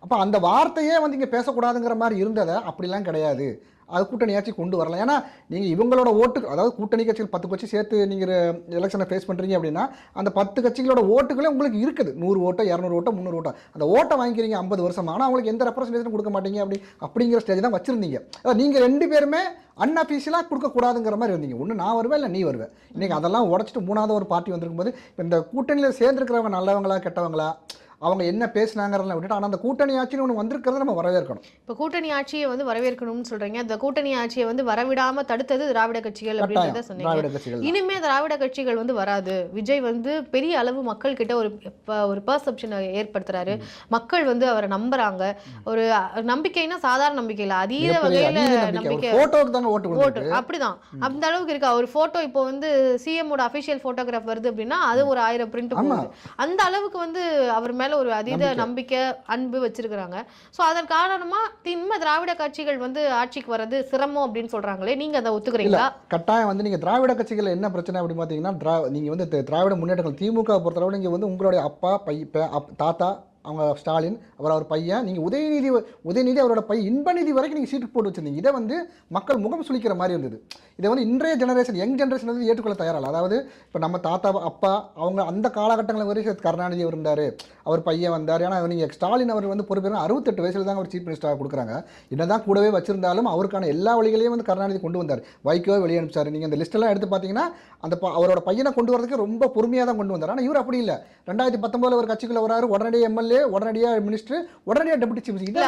அப்போ அந்த வார்த்தையே வந்து இங்கே பேசக்கூடாதுங்கிற மாதிரி இருந்ததை அப்படிலாம் கிடையாது, அது கூட்டணி ஆட்சி கொண்டு வரலாம். ஏன்னா நீங்கள் இவங்களோட ஓட்டு, அதாவது கூட்டணி கட்சிகள் 10 கட்சி சேர்த்து நீங்கள் எலெக்ஷனை ஃபேஸ் பண்ணுறீங்க அப்படின்னா அந்த 10 கட்சிகளோட ஓட்டுகளே உங்களுக்கு இருக்குது. 100 ஓட்டோ 200 ஓட்டோ 300 ஓட்டோ அந்த ஓட்டை வாங்கிக்கிறீங்க 50 வருஷமா, ஆனால் அவங்களுக்கு எந்த ரெப்ரஸன்டேஷன் கொடுக்க மாட்டீங்க அப்படிங்கிற ஸ்டேஜ் தான் வச்சிருந்தீங்க. அதாவது நீங்கள் 2 பேருமே அன்அஃபீஷியலாக கொடுக்கக்கூடாதுங்கிற மாதிரி இருந்தீங்க. ஒன்று நான் வருவேன் இல்லை நீ வருவேன். இன்றைக்கி அதெல்லாம் உடச்சிட்டு 3வது ஒரு பார்ட்டி வந்திருக்கும் போது இப்போ இந்த கூட்டணியில் சேர்ந்துருக்கிறவங்க நல்லவங்களா கெட்டவங்களா, அவங்க என்ன பேசினாங்கிறதெல்லாம் விட்டுட்டு, ஆனால் அந்த கூட்டணி ஆட்சின்னு ஒன்று வந்திருக்கிறத நம்ம வரவேற்கணும். இப்போ கூட்டணி ஆட்சியை வந்து வரவேற்கணும்னு சொல்றீங்க. அந்த கூட்டணி ஆட்சியை வந்து வரவிடாம தடுத்தது திராவிட கட்சிகள் அப்படின்றத சொன்னீங்க. இனிமே திராவிட கட்சிகள் வந்து வராது, விஜய் வந்து பெரிய அளவு மக்கள் கிட்ட ஒரு பெர்செப்ஷனை ஏற்படுத்துறாரு, மக்கள் வந்து அவரை நம்புறாங்க. ஒரு நம்பிக்கைன்னா சாதாரண நம்பிக்கை இல்லை, அதீத வகையில நம்பிக்கை, ஓட்டு அப்படிதான் அந்த அளவுக்கு இருக்கு. ஒரு போட்டோ இப்போ வந்து சிஎம்மோட அபிஷியல் போட்டோகிராஃப் வருது அப்படின்னா அது ஒரு 1000 பிரிண்ட் போகுது. அந்த அளவுக்கு வந்து அவர் மேல ஒரு அதீத நம்பிக்கை அன்பு வச்சிருக்காங்க. சோ அதன் காரணமா திராவிட கட்சிகள் வந்து ஆட்சிக்கு வர்றது சிரமம் அப்படின்னு சொல்றாங்களே, நீங்க அதை ஒத்துக்கிறீங்களா? கட்டாயம் வந்து நீங்க திராவிட கட்சிகள் என்ன பிரச்சனை அப்படி பாத்தீங்கன்னா, நீங்க வந்து திராவிட முன்னேற்றங்கள் திமுக பொறுத்தளவு நீங்க வந்து உங்களுடைய அப்பா தாத்தா அவங்க ஸ்டாலின் அவர் பையன், நீங்கள் உதயநிதி அவரோட பையன் இன்பநிதி வரைக்கும் நீங்கள் சீட்டு போட்டு வச்சுருந்தீங்க. இதை வந்து மக்கள் முகம் சுளிக்கிற மாதிரி இருந்தது. இதை வந்து இன்றைய ஜெனரேஷன் யங் ஜெனரேஷன் வந்து ஏற்றுக்கொள்ள தயாராக. அதாவது இப்போ நம்ம தாத்தா அப்பா அவங்க அந்த காலகட்டங்களில் வரைக்கும் கருணாநிதி அவர் இருந்தார், அவர் பையன் வந்தார். ஏன்னா நீங்கள் ஸ்டாலின் அவர் வந்து பொறுப்பேற்க 68 வயசில் தான் அவர் சீஃப் மினிஸ்டராக கொடுக்குறாங்க. என்னதான் கூடவே வச்சிருந்தாலும் அவருக்கான எல்லா வழிகளையும் வந்து கருணாநிதி கொண்டு வந்தார். வைகோவை வெளியே அனுப்பிச்சார். நீங்கள் அந்த லிஸ்ட்டெல்லாம் எடுத்து பார்த்தீங்கன்னா அவரோட பையனை கொண்டு வரதுக்கு ரொம்ப பொறுமையாக தான் கொண்டு வந்தார். ஆனால் இவர் அப்படி இல்லை. 2019 ஒரு கட்சிக்குள்ள வராரு, உடனடியாக எம்எல்ஏ, உடனடியாக மினிஸ்டர், உடனடியாக டெபுட்டி சீஃப் மினிஸ்டர்.